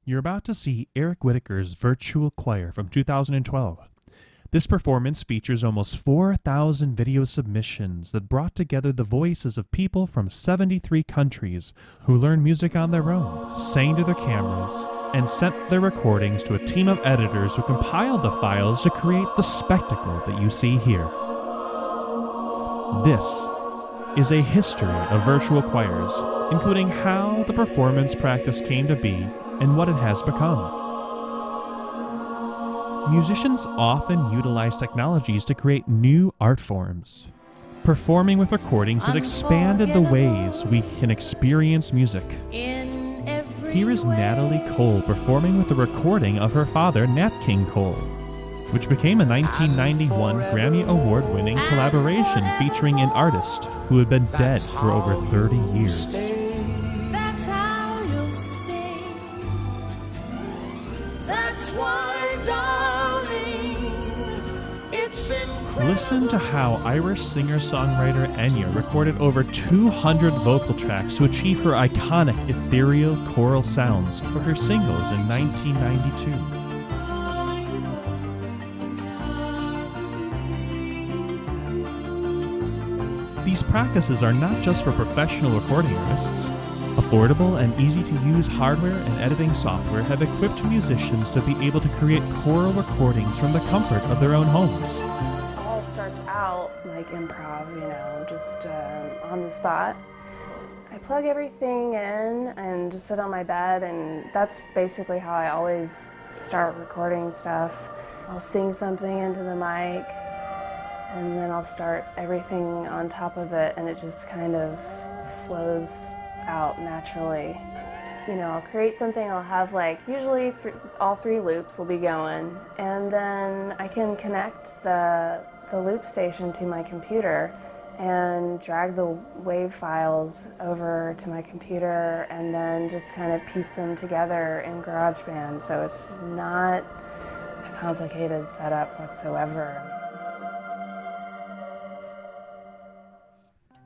You're about to see Eric Whitacre's Virtual Choir from 2012. This performance features almost 4,000 video submissions that brought together the voices of people from 73 countries who learned music on their own, sang to their cameras, and sent their recordings to a team of editors who compiled the files to create the spectacle that you see here. This is a history of virtual choirs, including how the performance practice came to be and what it has become. Musicians often utilize technologies to create new art forms. Performing with recordings has expanded the ways we can experience music. Here is Natalie Cole performing with a recording of her father, Nat King Cole, which became a 1991 Grammy Award-winning collaboration featuring an artist who had been dead for over 30 years. That's how you'll stay. That's why, darling, it's incredible. Listen to how Irish singer-songwriter Enya recorded over 200 vocal tracks to achieve her iconic ethereal choral sounds for her singles in 1992. These practices are not just for professional recording artists. Affordable and easy-to-use hardware and editing software have equipped musicians to be able to create choral recordings from the comfort of their own homes. It all starts out like improv, just on the spot. I plug everything in and just sit on my bed, and that's basically how I always start recording stuff. I'll sing something into the mic, and then I'll start everything on top of it, and it just kind of flows out naturally. I'll create something, I'll have usually all 3 loops will be going, and then I can connect the loop station to my computer and drag the wave files over to my computer and then just kind of piece them together in GarageBand, so it's not a complicated setup whatsoever.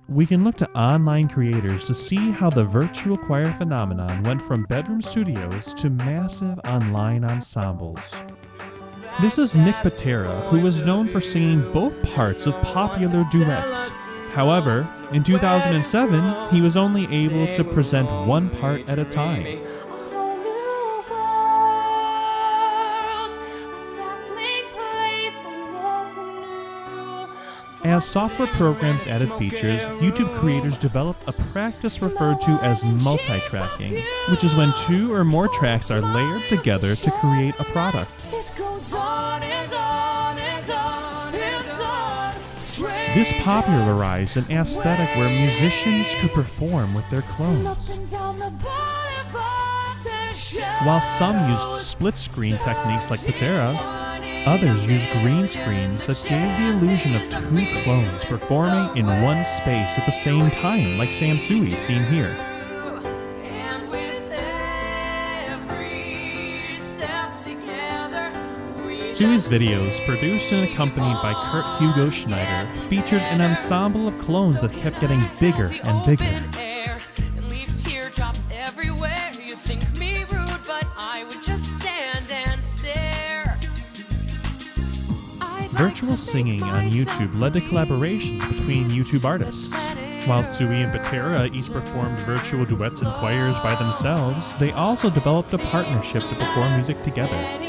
We can look to online creators to see how the virtual choir phenomenon went from bedroom studios to massive online ensembles. This is Nick Pitera, who was known for singing both parts of popular duets. However, in 2007, he was only able to present one part at a time. As software programs added features, YouTube creators developed a practice referred to as multi-tracking, which is when 2 or more tracks are layered together to create a product. This popularized an aesthetic where musicians could perform with their clones. While some used split-screen techniques like Pitera, others used green screens that gave the illusion of 2 clones performing in one space at the same time, like Sam Sui, seen here. Sui's videos, produced and accompanied by Hugo Schneider, featured an ensemble of clones that kept getting bigger and bigger. Virtual singing on YouTube led to collaborations between YouTube artists. While Sui and Pitera each performed virtual duets and choirs by themselves, they also developed a partnership to perform music together.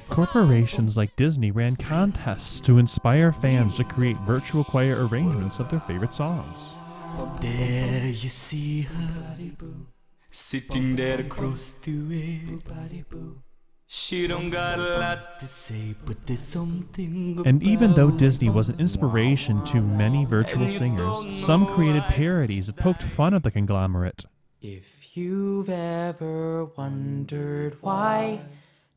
Corporations like Disney ran contests to inspire fans to create virtual choir arrangements of their favorite songs. There you see her, sitting there across the way. She don't got a lot to say, but there's something. And even though Disney was an inspiration to many virtual singers, some created parodies that poked fun at the conglomerate. If you've ever wondered why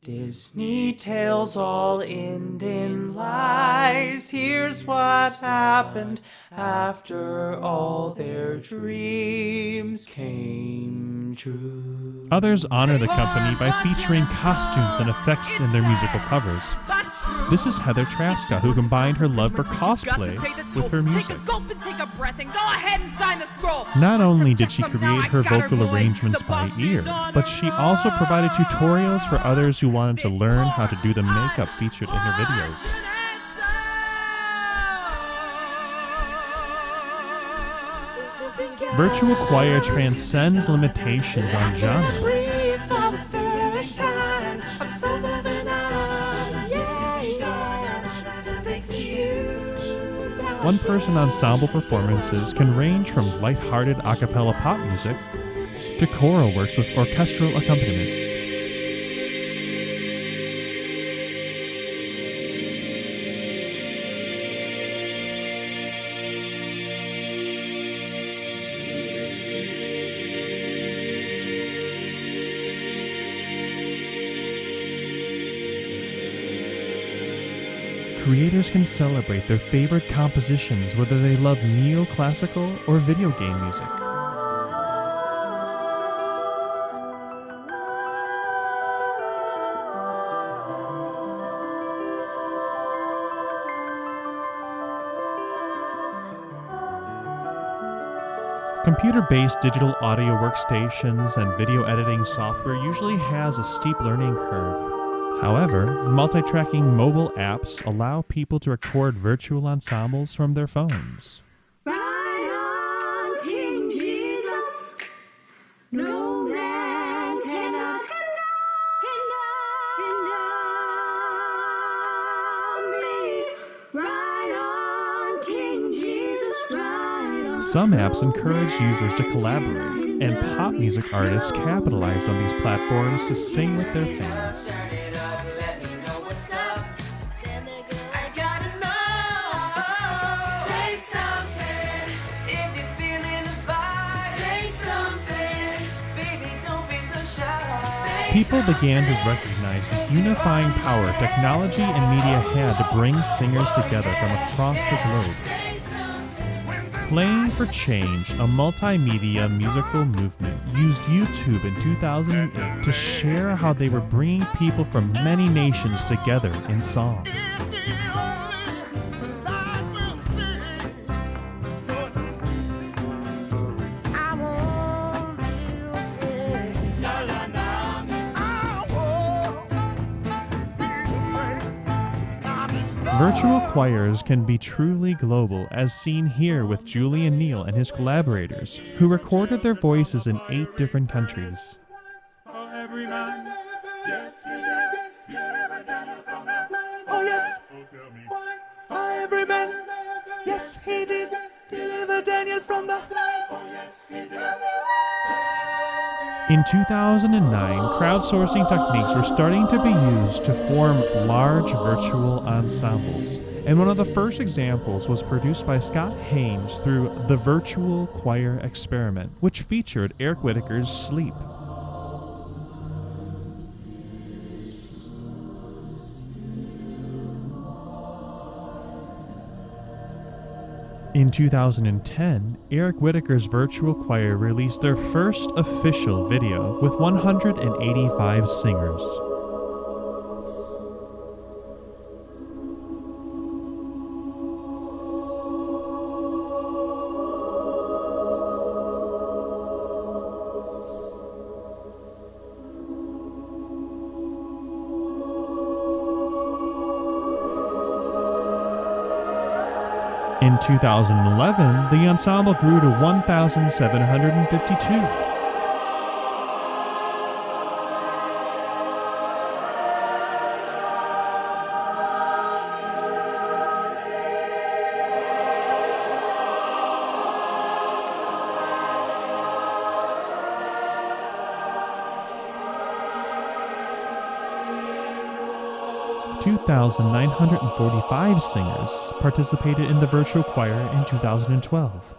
Disney tales all end in lies. Here's what happened after all their dreams came true. Others honor the company by featuring costumes and effects in their musical covers. This is Heather Traska, who combined her love for cosplay with her music. Not only did she create her vocal arrangements by ear, but she also provided tutorials for others who wanted to learn how to do the makeup featured in her videos. Virtual choir transcends limitations on genre. One-person ensemble performances can range from light-hearted a cappella pop music to choral works with orchestral accompaniments. Creators can celebrate their favorite compositions whether they love neoclassical or video game music. Computer-based digital audio workstations and video editing software usually has a steep learning curve. However, multi-tracking mobile apps allow people to record virtual ensembles from their phones. Right on, King Jesus. No man cannot hinder me. Right on, King Jesus. Right on. Some apps encourage users to collaborate, and pop music artists capitalize on these platforms to sing with their fans. People began to recognize the unifying power technology and media had to bring singers together from across the globe. Playing for Change, a multimedia musical movement, used YouTube in 2008 to share how they were bringing people from many nations together in song. Virtual choirs can be truly global, as seen here with Julian Neal and his collaborators, who recorded their voices in 8 different countries. Oh yes, every man, yes he did deliver Daniel from the oh yes he did. In 2009, crowdsourcing techniques were starting to be used to form large virtual ensembles, and one of the first examples was produced by Scott Haynes through the Virtual Choir Experiment, which featured Eric Whitacre's Sleep. In 2010, Eric Whitacre's Virtual Choir released their first official video with 185 singers. In 2011, the ensemble grew to 1,752. (2,945 singers participated in the virtual choir in 2012.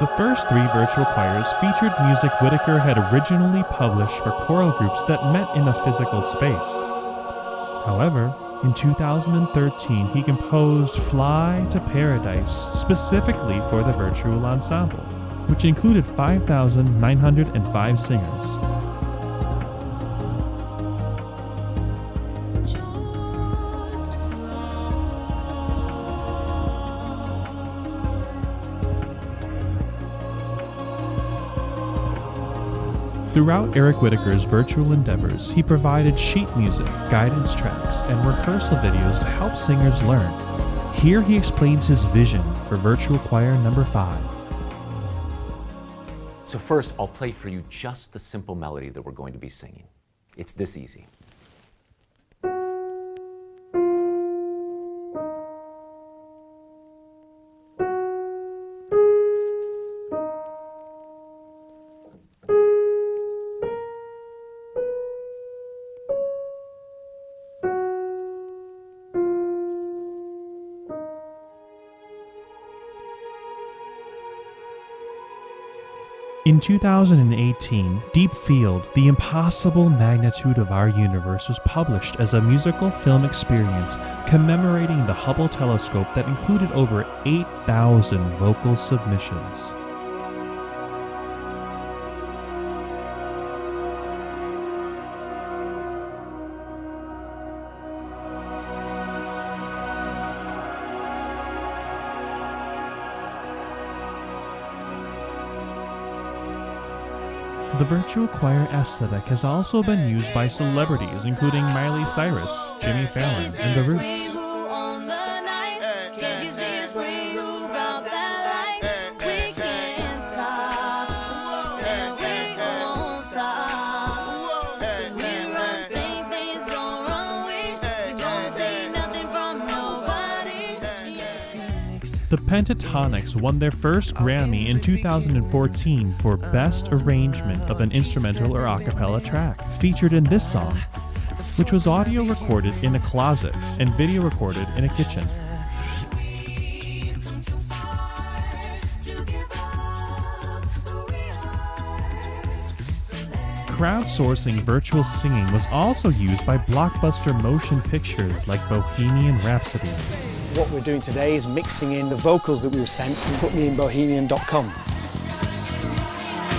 The first 3 virtual choirs featured music Whitacre had originally published for choral groups that met in a physical space. However, in 2013, he composed Fly to Paradise specifically for the virtual ensemble, which included 5,905 singers. Throughout Eric Whitacre's virtual endeavors, he provided sheet music, guidance tracks, and rehearsal videos to help singers learn. Here he explains his vision for Virtual Choir number 5. So first, I'll play for you just the simple melody that we're going to be singing. It's this easy. In 2018, Deep Field, The Impossible Magnitude of Our Universe was published as a musical film experience commemorating the Hubble telescope that included over 8,000 vocal submissions. The virtual choir aesthetic has also been used by celebrities including Miley, Cyrus, Jimmy Fallon, and The Roots. The Pentatonix won their first Grammy in 2014 for Best Arrangement of an Instrumental or A Cappella Track, featured in this song, which was audio recorded in a closet and video recorded in a kitchen. Crowdsourcing virtual singing was also used by blockbuster motion pictures like Bohemian Rhapsody. What we're doing today is mixing in the vocals that we were sent from putmeinbohemian.com.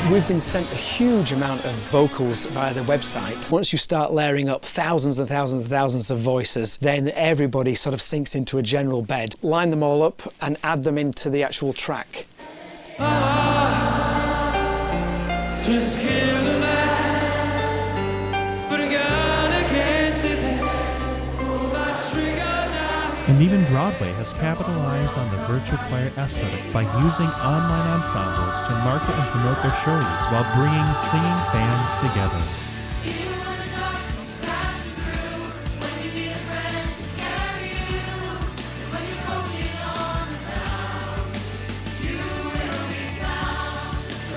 We've been sent a huge amount of vocals via the website. Once you start layering up thousands and thousands and thousands of voices, then everybody sort of sinks into a general bed. Line them all up and add them into the actual track. Just kill the man, put a gun against his head, pull my trigger now. And even Broadway has capitalized on the virtual choir aesthetic by using online ensembles to market and promote their shows while bringing singing fans together.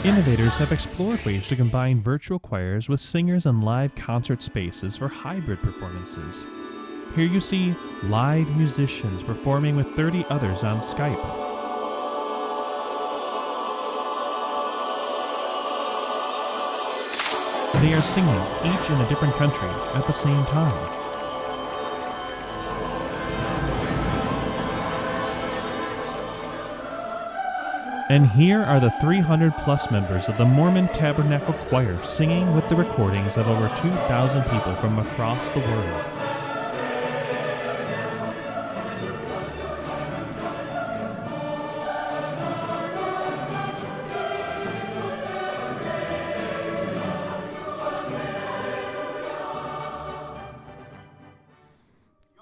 Innovators have explored ways to combine virtual choirs with singers in live concert spaces for hybrid performances. Here you see live musicians performing with 30 others on Skype. They are singing, each in a different country, at the same time. And here are the 300+ members of the Mormon Tabernacle Choir singing with the recordings of over 2,000 people from across the world.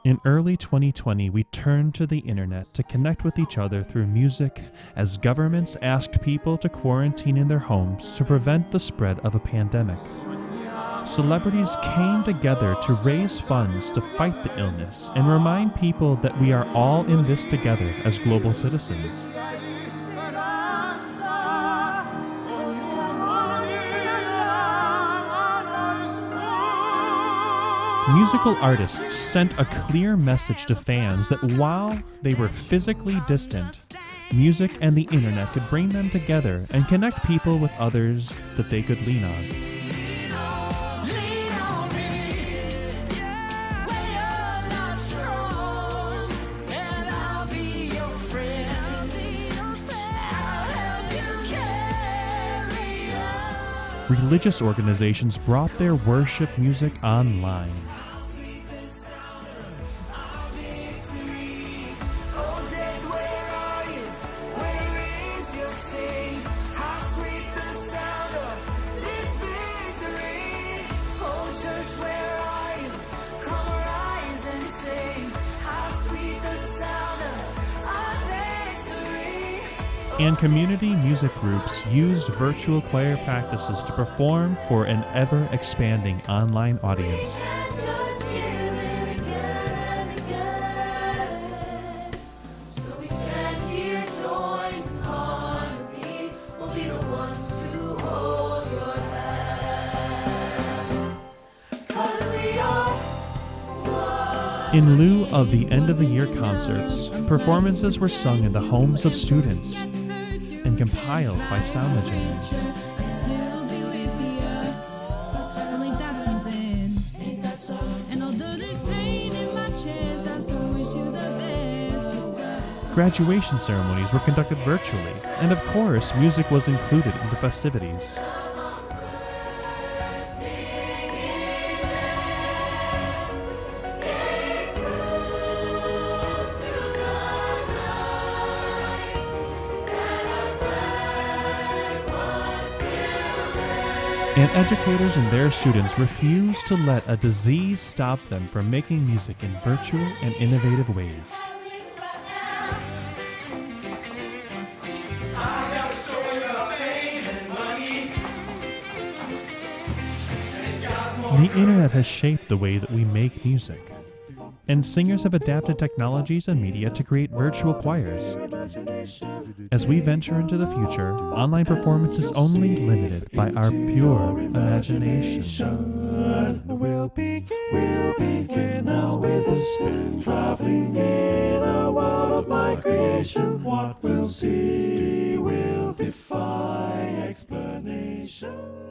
In early 2020, we turned to the internet to connect with each other through music as governments asked people to quarantine in their homes to prevent the spread of a pandemic. Celebrities came together to raise funds to fight the illness and remind people that we are all in this together as global citizens. Musical artists sent a clear message to fans that while they were physically distant, music and the internet could bring them together and connect people with others that they could lean on. Religious organizations brought their worship music online. And community music groups used virtual choir practices to perform for an ever-expanding online audience. In lieu of the end-of-the-year concerts, performances were sung in the homes of students and compiled by Soundagen. Graduation ceremonies were conducted virtually, and of course, music was included in the festivities. And educators and their students refused to let a disease stop them from making music in virtual and innovative ways. The internet has shaped the way that we make music, and singers have adapted technologies and media to create virtual choirs. As we venture into the future, online performance is only limited by our pure imagination. We'll begin now with a spin, traveling in a world of my creation. What we'll see will defy explanation.